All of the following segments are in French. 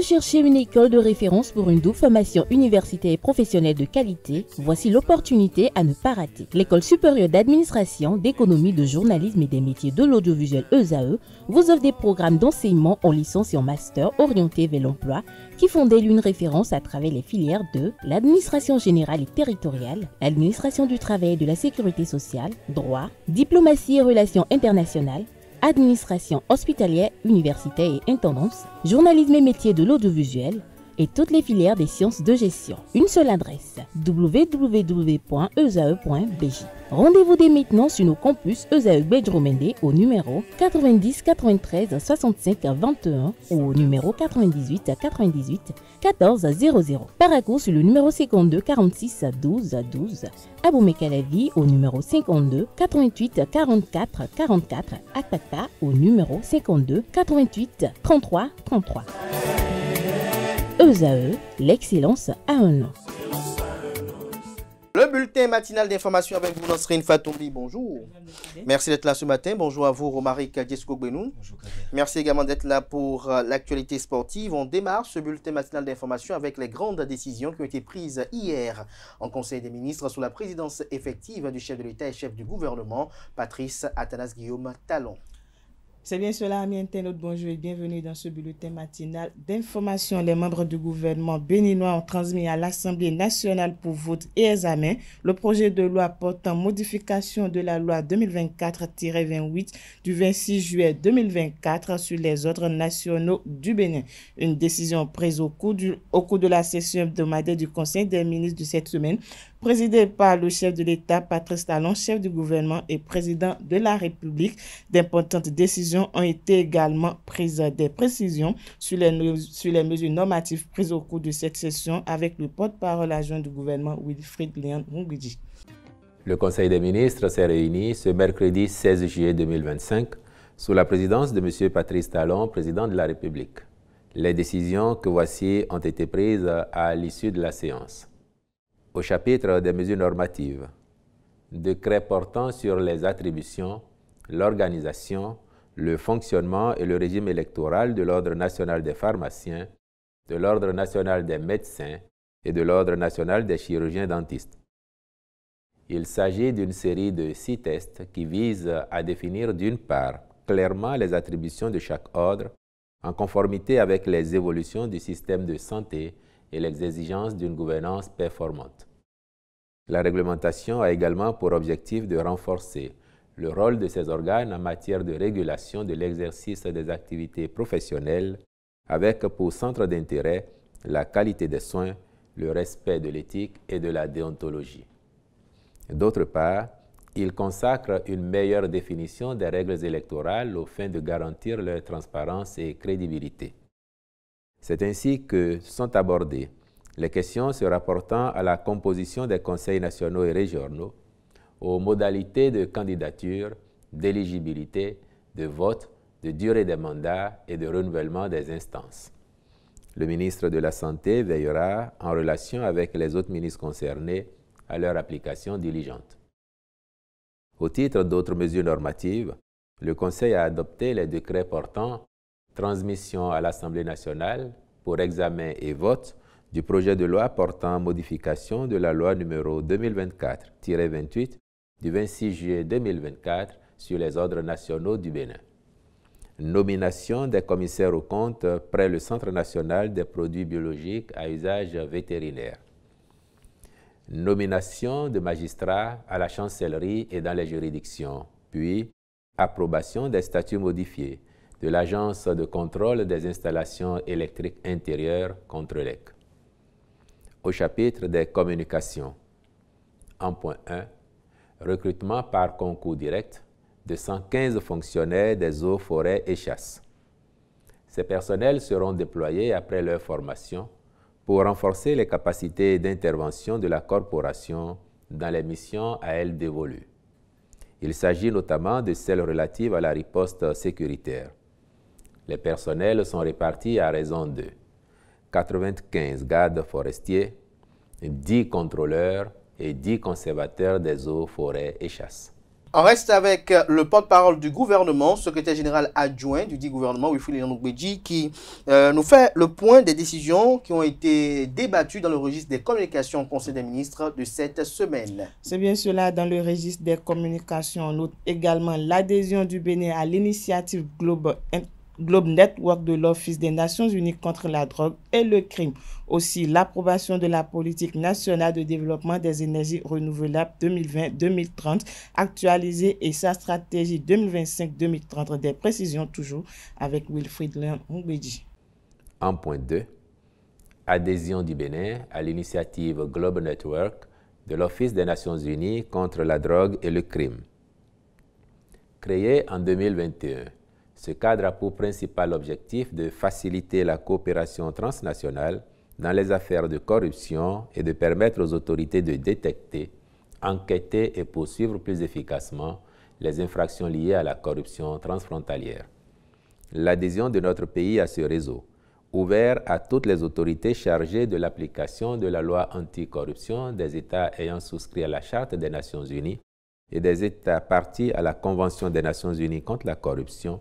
recherchez une école de référence pour une double formation universitaire et professionnelle de qualité? Voici l'opportunité à ne pas rater. L'École supérieure d'administration, d'économie, de journalisme et des métiers de l'audiovisuel ESAE vous offre des programmes d'enseignement en licence et en master orientés vers l'emploi qui font d'elle une référence à travers les filières de l'administration générale et territoriale, l'administration du travail et de la sécurité sociale, droit, diplomatie et relations internationales, administration hospitalière, universitaire et intendance, journalisme et métiers de l'audiovisuel et toutes les filières des sciences de gestion. Une seule adresse, www.esae.bj. Rendez-vous dès maintenant sur nos campus ESAE Bedjromende au numéro 90 93 65 21 ou au numéro 98 98 14 00. Paracourt sur le numéro 52 46 12 12. Aboumé-Calavi au numéro 52 88 44 44. Akpakpa au numéro 52 88 33 33. ESAE, l'excellence à un nom. Le bulletin matinal d'information avec vous, Nasrine Fatoumbi, bonjour. Merci d'être là ce matin. Bonjour à vous, Romaric Diesco-Benou. Merci également d'être là pour l'actualité sportive. On démarre ce bulletin matinal d'information avec les grandes décisions qui ont été prises hier en Conseil des ministres sous la présidence effective du chef de l'État et chef du gouvernement, Patrice Athanas Guillaume Talon. C'est bien cela, amis internautes, bonjour et bienvenue dans ce bulletin matinal d'information. Les membres du gouvernement béninois ont transmis à l'Assemblée nationale pour vote et examen le projet de loi portant modification de la loi 2024-28 du 26 juillet 2024 sur les ordres nationaux du Bénin. Une décision prise au cours de la session hebdomadaire du Conseil des ministres de cette semaine, présidé par le chef de l'État, Patrice Talon, chef du gouvernement et président de la République. D'importantes décisions ont été également prises. Des précisions sur les mesures normatives prises au cours de cette session avec le porte-parole adjoint du gouvernement, Wilfried Léon Ngwidji. Le Conseil des ministres s'est réuni ce mercredi 16 juillet 2025 sous la présidence de M. Patrice Talon, président de la République. Les décisions que voici ont été prises à l'issue de la séance. Au chapitre des mesures normatives, décret portant sur les attributions, l'organisation, le fonctionnement et le régime électoral de l'Ordre national des pharmaciens, de l'Ordre national des médecins et de l'Ordre national des chirurgiens dentistes. Il s'agit d'une série de 6 tests qui visent à définir d'une part clairement les attributions de chaque ordre en conformité avec les évolutions du système de santé et les exigences d'une gouvernance performante. La réglementation a également pour objectif de renforcer le rôle de ces organes en matière de régulation de l'exercice des activités professionnelles avec pour centre d'intérêt la qualité des soins, le respect de l'éthique et de la déontologie. D'autre part, il consacre une meilleure définition des règles électorales aux fins de garantir leur transparence et crédibilité. C'est ainsi que sont abordées les questions se rapportant à la composition des conseils nationaux et régionaux, aux modalités de candidature, d'éligibilité, de vote, de durée des mandats et de renouvellement des instances. Le ministre de la Santé veillera, en relation avec les autres ministres concernés, à leur application diligente. Au titre d'autres mesures normatives, le Conseil a adopté les décrets portant transmission à l'Assemblée nationale pour examen et vote du projet de loi portant modification de la loi numéro 2024-28 du 26 juillet 2024 sur les ordres nationaux du Bénin. Nomination des commissaires aux comptes près le Centre national des produits biologiques à usage vétérinaire. Nomination de magistrats à la chancellerie et dans les juridictions, puis approbation des statuts modifiés de l'Agence de contrôle des installations électriques intérieures Contrelec. Au chapitre des communications, en point 1, recrutement par concours direct de 115 fonctionnaires des eaux, forêts et chasses. Ces personnels seront déployés après leur formation pour renforcer les capacités d'intervention de la corporation dans les missions à elle dévolues. Il s'agit notamment de celles relatives à la riposte sécuritaire. Les personnels sont répartis à raison de 95 gardes forestiers, 10 contrôleurs et 10 conservateurs des eaux, forêts et chasses. On reste avec le porte-parole du gouvernement, secrétaire général adjoint du dit gouvernement, Wilfried Léon-Ogbédji, qui nous fait le point des décisions qui ont été débattues dans le registre des communications au Conseil des ministres de cette semaine. C'est bien cela, dans le registre des communications. On note également l'adhésion du Bénin à l'initiative Globe Network de l'Office des Nations Unies contre la drogue et le crime. Aussi, l'approbation de la politique nationale de développement des énergies renouvelables 2020-2030 actualisée et sa stratégie 2025-2030. Des précisions toujours avec Wilfried Léon-Ogbédji. En point 2, adhésion du Bénin à l'initiative Globe Network de l'Office des Nations Unies contre la drogue et le crime. Créé en 2021, ce cadre a pour principal objectif de faciliter la coopération transnationale dans les affaires de corruption et de permettre aux autorités de détecter, enquêter et poursuivre plus efficacement les infractions liées à la corruption transfrontalière. L'adhésion de notre pays à ce réseau, ouvert à toutes les autorités chargées de l'application de la loi anticorruption des États ayant souscrit à la Charte des Nations Unies et des États partis à la Convention des Nations Unies contre la corruption,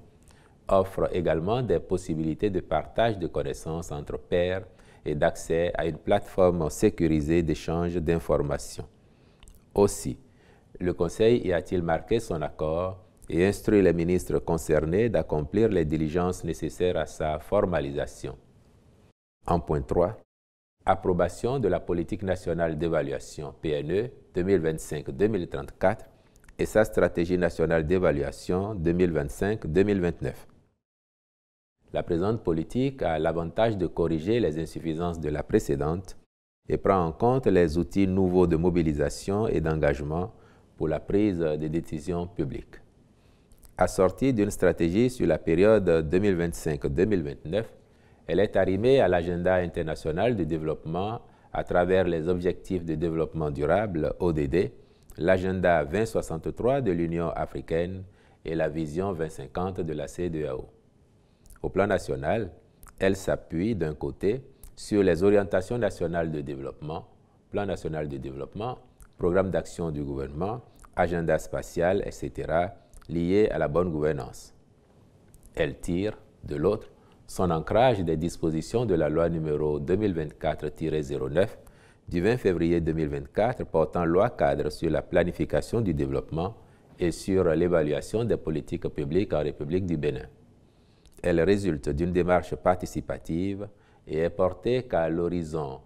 offre également des possibilités de partage de connaissances entre pairs et d'accès à une plateforme sécurisée d'échange d'informations. Aussi, le Conseil y a-t-il marqué son accord et instruit les ministres concernés d'accomplir les diligences nécessaires à sa formalisation. En point 3, approbation de la politique nationale d'évaluation PNE 2025-2034 et sa stratégie nationale d'évaluation 2025-2029. La présente politique a l'avantage de corriger les insuffisances de la précédente et prend en compte les outils nouveaux de mobilisation et d'engagement pour la prise de décisions publiques. Assortie d'une stratégie sur la période 2025-2029, elle est arrimée à l'agenda international de développement à travers les objectifs de développement durable, ODD, l'agenda 2063 de l'Union africaine et la vision 2050 de la CEDEAO. Au plan national, elle s'appuie d'un côté sur les orientations nationales de développement, plan national de développement, programme d'action du gouvernement, agenda spatial, etc., liés à la bonne gouvernance. Elle tire, de l'autre, son ancrage des dispositions de la loi numéro 2024-09 du 20 février 2024 portant loi cadre sur la planification du développement et sur l'évaluation des politiques publiques en République du Bénin. Elle résulte d'une démarche participative et est portée qu'à l'horizon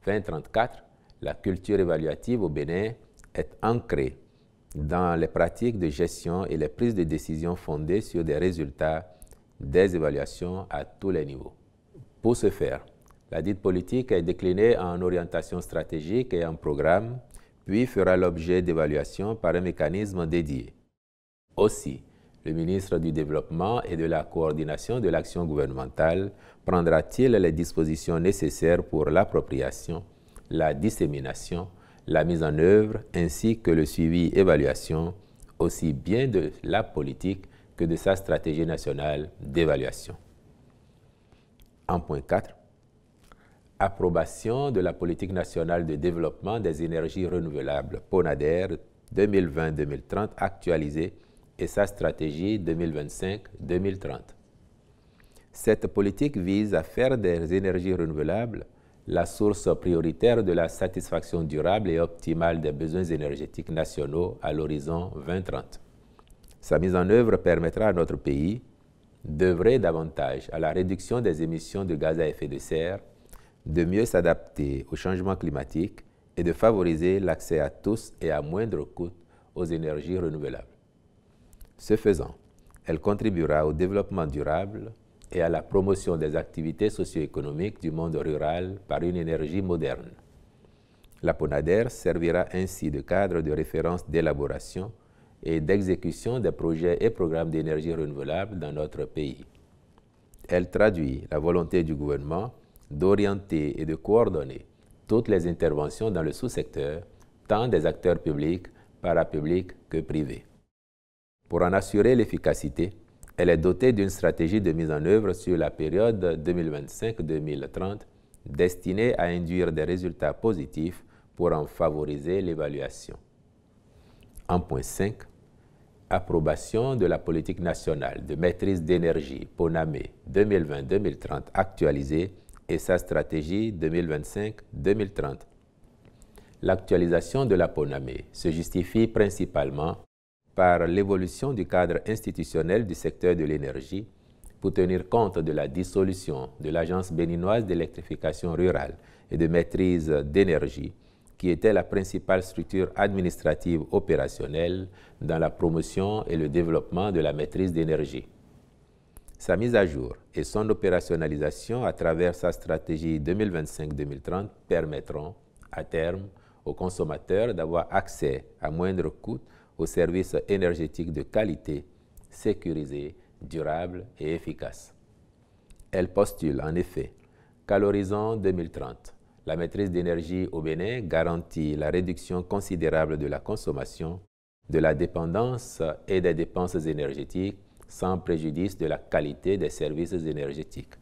2034, la culture évaluative au Bénin est ancrée dans les pratiques de gestion et les prises de décision fondées sur des résultats des évaluations à tous les niveaux. Pour ce faire, la dite politique est déclinée en orientation stratégique et en programme, puis fera l'objet d'évaluation par un mécanisme dédié. Aussi, le ministre du Développement et de la Coordination de l'action gouvernementale prendra-t-il les dispositions nécessaires pour l'appropriation, la dissémination, la mise en œuvre ainsi que le suivi-évaluation, aussi bien de la politique que de sa stratégie nationale d'évaluation. En point 4, approbation de la politique nationale de développement des énergies renouvelables, PONADER 2020-2030 actualisée et sa stratégie 2025-2030. Cette politique vise à faire des énergies renouvelables la source prioritaire de la satisfaction durable et optimale des besoins énergétiques nationaux à l'horizon 2030. Sa mise en œuvre permettra à notre pays d'œuvrer davantage à la réduction des émissions de gaz à effet de serre, de mieux s'adapter au changement climatique et de favoriser l'accès à tous et à moindre coût aux énergies renouvelables. Ce faisant, elle contribuera au développement durable et à la promotion des activités socio-économiques du monde rural par une énergie moderne. La PONADER servira ainsi de cadre de référence d'élaboration et d'exécution des projets et programmes d'énergie renouvelable dans notre pays. Elle traduit la volonté du gouvernement d'orienter et de coordonner toutes les interventions dans le sous-secteur, tant des acteurs publics, parapublics que privés. Pour en assurer l'efficacité, elle est dotée d'une stratégie de mise en œuvre sur la période 2025-2030 destinée à induire des résultats positifs pour en favoriser l'évaluation. En point 5, approbation de la politique nationale de maîtrise d'énergie PONAME 2020-2030 actualisée et sa stratégie 2025-2030. L'actualisation de la PONAME se justifie principalement par l'évolution du cadre institutionnel du secteur de l'énergie pour tenir compte de la dissolution de l'Agence béninoise d'électrification rurale et de maîtrise d'énergie, qui était la principale structure administrative opérationnelle dans la promotion et le développement de la maîtrise d'énergie. Sa mise à jour et son opérationnalisation à travers sa stratégie 2025-2030 permettront, à terme, aux consommateurs d'avoir accès à moindre coût aux services énergétiques de qualité, sécurisés, durables et efficaces. Elle postule en effet qu'à l'horizon 2030, la maîtrise d'énergie au Bénin garantit la réduction considérable de la consommation, de la dépendance et des dépenses énergétiques sans préjudice de la qualité des services énergétiques.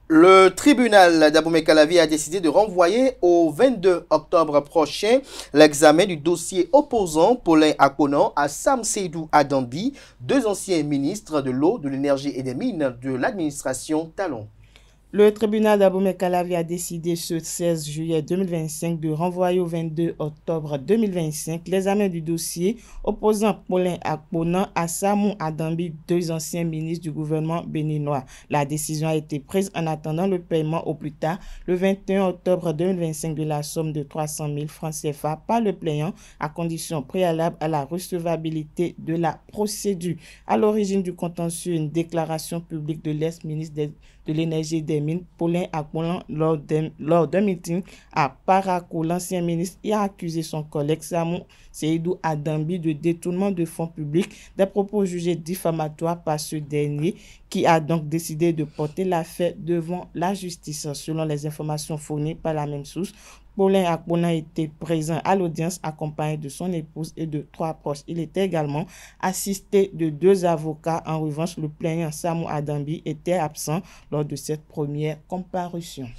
Le tribunal d'Abomey-Calavi a décidé de renvoyer au 22 octobre prochain l'examen du dossier opposant Paulin Akponan à Sam Seydou Adambi, deux anciens ministres de l'eau, de l'énergie et des mines de l'administration Talon. Le tribunal d'Abomey-Calavi a décidé ce 16 juillet 2025 de renvoyer au 22 octobre 2025 l'examen du dossier opposant Paulin Akponan à Samou Adambi, deux anciens ministres du gouvernement béninois. La décision a été prise en attendant le paiement au plus tard le 21 octobre 2025 de la somme de 300 000 francs CFA par le plaignant à condition préalable à la recevabilité de la procédure. À l'origine du contentieux, une déclaration publique de l'ex-ministre de l'énergie et des mines, Paulin Akponan, lors d'un meeting à Parakou, l'ancien ministre y a accusé son collègue Samou Seydou Adambi de détournement de fonds publics, des propos jugés diffamatoires par ce dernier, qui a donc décidé de porter l'affaire devant la justice. Selon les informations fournies par la même source, Paulin Akponan était présent à l'audience accompagné de son épouse et de 3 proches. Il était également assisté de 2 avocats. En revanche, le plaignant Samou Adambi était absent lors de cette première comparution.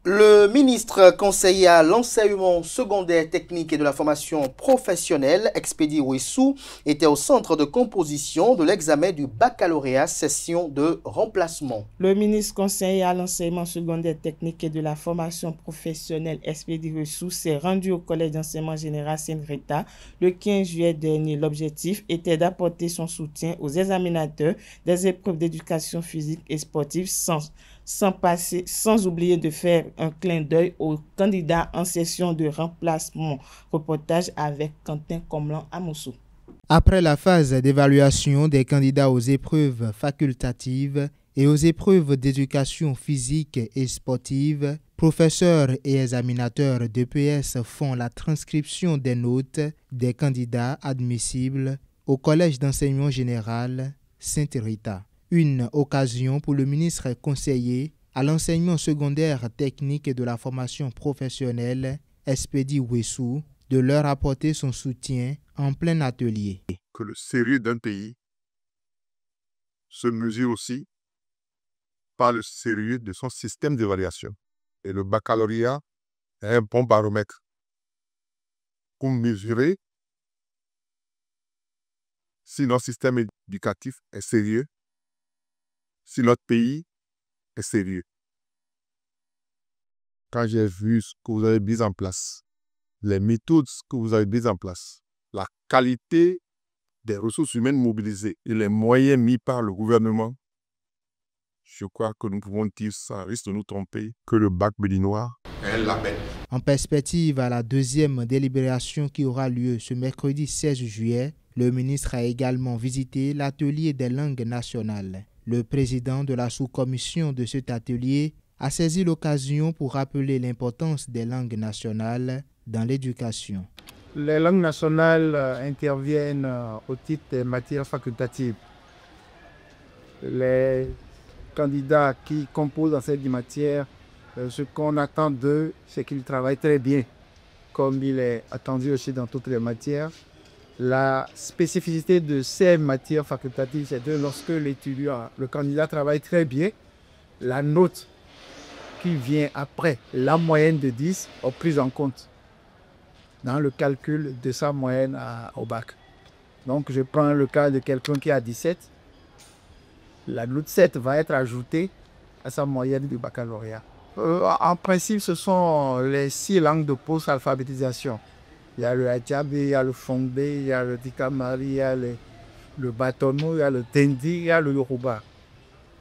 Le ministre conseiller à l'enseignement secondaire technique et de la formation professionnelle, Expédie Ouessou, était au centre de composition de l'examen du baccalauréat session de remplacement. Le ministre conseiller à l'enseignement secondaire technique et de la formation professionnelle, Expédie Ouessou, s'est rendu au collège d'enseignement général Saint-Rita le 15 juillet dernier. L'objectif était d'apporter son soutien aux examinateurs des épreuves d'éducation physique et sportive sans oublier de faire un clin d'œil aux candidats en session de remplacement. Reportage avec Quentin Comlan Amoussou. Après la phase d'évaluation des candidats aux épreuves facultatives et aux épreuves d'éducation physique et sportive, professeurs et examinateurs d'EPS font la transcription des notes des candidats admissibles au Collège d'enseignement général Saint-Rita. Une occasion pour le ministre conseiller à l'enseignement secondaire technique et de la formation professionnelle, Expédie Ouessou, de leur apporter son soutien en plein atelier. Que le sérieux d'un pays se mesure aussi par le sérieux de son système d'évaluation. Et le baccalauréat est un bon baromètre pour mesurer si notre système éducatif est sérieux, si notre pays est sérieux. Quand j'ai vu ce que vous avez mis en place, les méthodes que vous avez mises en place, la qualité des ressources humaines mobilisées et les moyens mis par le gouvernement, je crois que nous pouvons dire, sans risque de nous tromper, que le bac béninois est un label. En perspective à la deuxième délibération qui aura lieu ce mercredi 16 juillet, le ministre a également visité l'atelier des langues nationales. Le président de la sous-commission de cet atelier a saisi l'occasion pour rappeler l'importance des langues nationales dans l'éducation. Les langues nationales interviennent au titre des matières facultatives. Les candidats qui composent dans cette matière, ce qu'on attend d'eux, c'est qu'ils travaillent très bien, comme il est attendu aussi dans toutes les matières. La spécificité de ces matières facultatives, c'est que lorsque l'étudiant, le candidat travaille très bien, la note qui vient après la moyenne de 10 est prise en compte dans le calcul de sa moyenne au bac. Donc je prends le cas de quelqu'un qui a 17. La note 7 va être ajoutée à sa moyenne du baccalauréat. En principe, ce sont les 6 langues de post-alphabétisation. Il y a le Hadjabé, il y a le Fongbe, il y a le Dikamari, il y a le Batono, il y a le Tendi, il y a le Yoruba.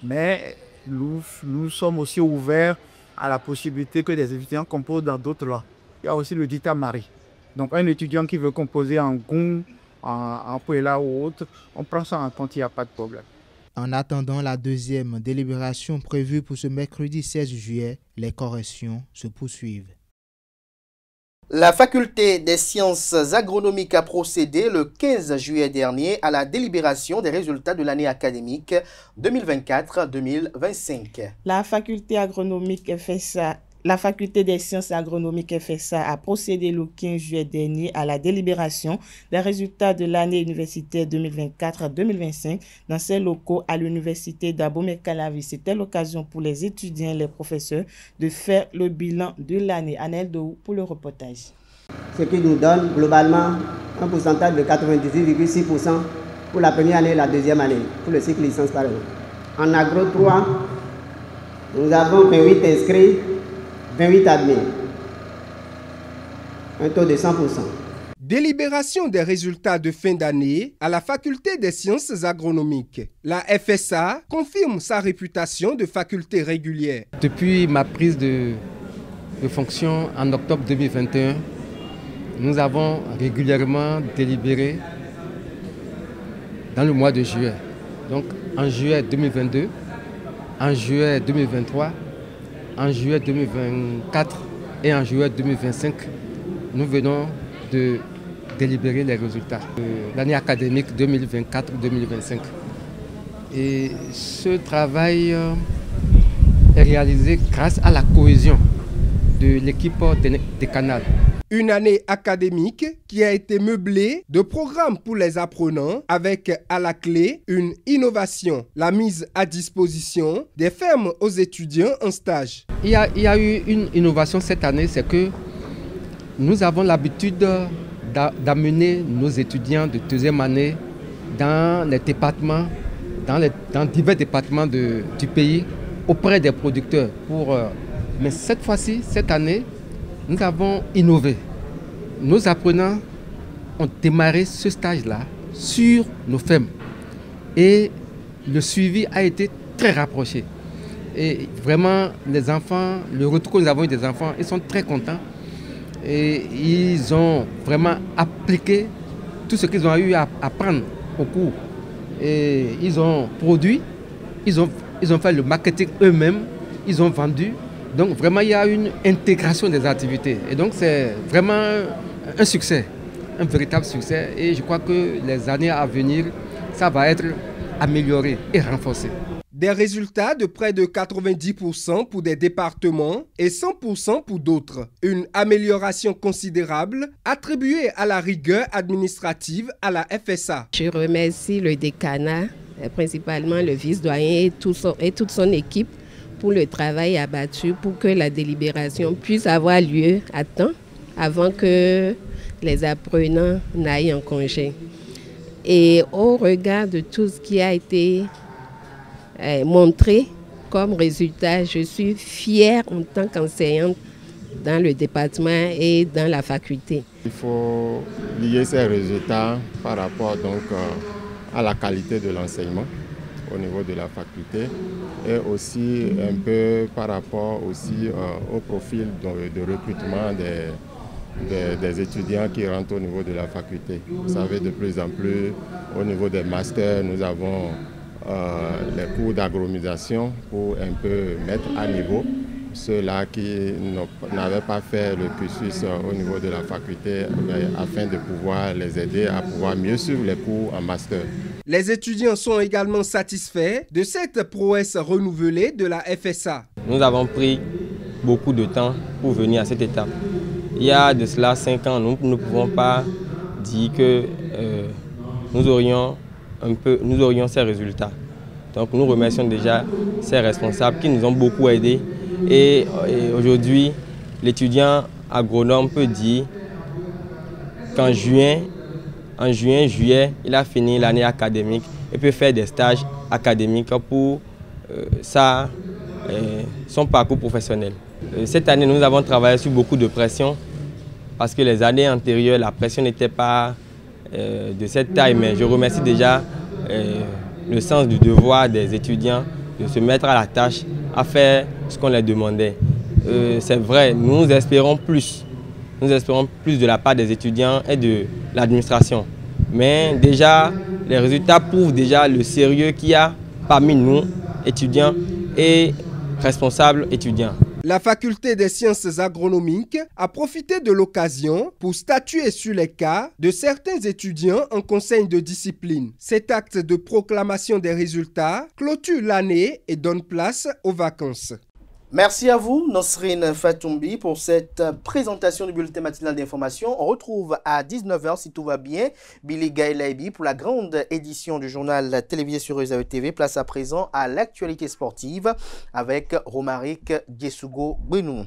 Mais nous sommes aussi ouverts à la possibilité que des étudiants composent dans d'autres langues. Il y a aussi le Ditamari. Donc un étudiant qui veut composer en Gung, en Puela ou autre, on prend ça en compte, il n'y a pas de problème. En attendant la deuxième délibération prévue pour ce mercredi 16 juillet, les corrections se poursuivent. La faculté des sciences agronomiques a procédé le 15 juillet dernier à la délibération des résultats de l'année académique 2024-2025. La faculté agronomique FSA, la faculté des sciences agronomiques FSA a procédé le 15 juillet dernier à la délibération des résultats de l'année universitaire 2024-2025 dans ses locaux à l'université d'Abomey-Calavi. C'était l'occasion pour les étudiants et les professeurs de faire le bilan de l'année. Anel Dou pour le reportage. Ce qui nous donne globalement un pourcentage de 98,6% pour la première année et la deuxième année, pour le cycle licence par exemple. En agro 3, nous avons 28 inscrits, 28 admis, un taux de 100%. Délibération des résultats de fin d'année à la faculté des sciences agronomiques. La FSA confirme sa réputation de faculté régulière. Depuis ma prise de fonction en octobre 2021, nous avons régulièrement délibéré dans le mois de juillet. Donc en juillet 2022, en juillet 2023, en juillet 2024 et en juillet 2025, nous venons de délibérer les résultats de l'année académique 2024-2025. Et ce travail est réalisé grâce à la cohésion de l'équipe des Canals. Une année académique qui a été meublée de programmes pour les apprenants avec à la clé une innovation, la mise à disposition des fermes aux étudiants en stage. Il y a eu une innovation cette année, c'est que nous avons l'habitude d'amener nos étudiants de deuxième année dans les départements, dans divers départements du pays auprès des producteurs. Mais cette fois-ci, cette année, nous avons innové. Nos apprenants ont démarré ce stage-là sur nos fermes. Et le suivi a été très rapproché. Et vraiment, les enfants, le retour que nous avons eu des enfants, ils sont très contents. Et ils ont vraiment appliqué tout ce qu'ils ont eu à apprendre au cours. Et ils ont produit, ils ont fait le marketing eux-mêmes, ils ont vendu. Donc vraiment, il y a une intégration des activités. Et donc c'est vraiment un succès, un véritable succès. Et je crois que les années à venir, ça va être amélioré et renforcé. Des résultats de près de 90% pour des départements et 100% pour d'autres. Une amélioration considérable attribuée à la rigueur administrative à la FSA. Je remercie le décanat, principalement le vice-doyen et toute son équipe pour le travail abattu pour que la délibération puisse avoir lieu à temps avant que les apprenants n'aillent en congé. Et au regard de tout ce qui a été montré comme résultat, je suis fière en tant qu'enseignante dans le département et dans la faculté. Il faut lier ces résultats par rapport donc à la qualité de l'enseignement au niveau de la faculté et aussi un peu par rapport aussi au profil de recrutement des étudiants qui rentrent au niveau de la faculté. Vous savez, de plus en plus au niveau des masters, nous avons les cours d'agronomisation pour un peu mettre à niveau ceux-là qui n'avaient pas fait le cursus au niveau de la faculté afin de pouvoir les aider à pouvoir mieux suivre les cours en master. Les étudiants sont également satisfaits de cette prouesse renouvelée de la FSA. Nous avons pris beaucoup de temps pour venir à cette étape. Il y a de cela 5 ans, nous ne pouvons pas dire que nous aurions ces résultats. Donc nous remercions déjà ces responsables qui nous ont beaucoup aidés. Et aujourd'hui, l'étudiant agronome peut dire qu'en juin en juin, juillet, il a fini l'année académique et peut faire des stages académiques pour son parcours professionnel. Cette année, nous avons travaillé sur beaucoup de pression parce que les années antérieures, la pression n'était pas de cette taille, mais je remercie déjà le sens du devoir des étudiants de se mettre à la tâche à faire ce qu'on leur demandait. C'est vrai, nous espérons plus. Nous espérons plus de la part des étudiants et de l'administration. Mais déjà, les résultats prouvent déjà le sérieux qu'il y a parmi nous, étudiants et responsables étudiants. La faculté des sciences agronomiques a profité de l'occasion pour statuer sur les cas de certains étudiants en conseil de discipline. Cet acte de proclamation des résultats clôture l'année et donne place aux vacances. Merci à vous, Nosrine Fatoumbi, pour cette présentation du bulletin matinal d'information. On retrouve à 19h, si tout va bien, Billy Gaïlaïbi pour la grande édition du journal télévisé sur Ezae TV. Place à présent à l'actualité sportive avec Romaric Djesugo Benou.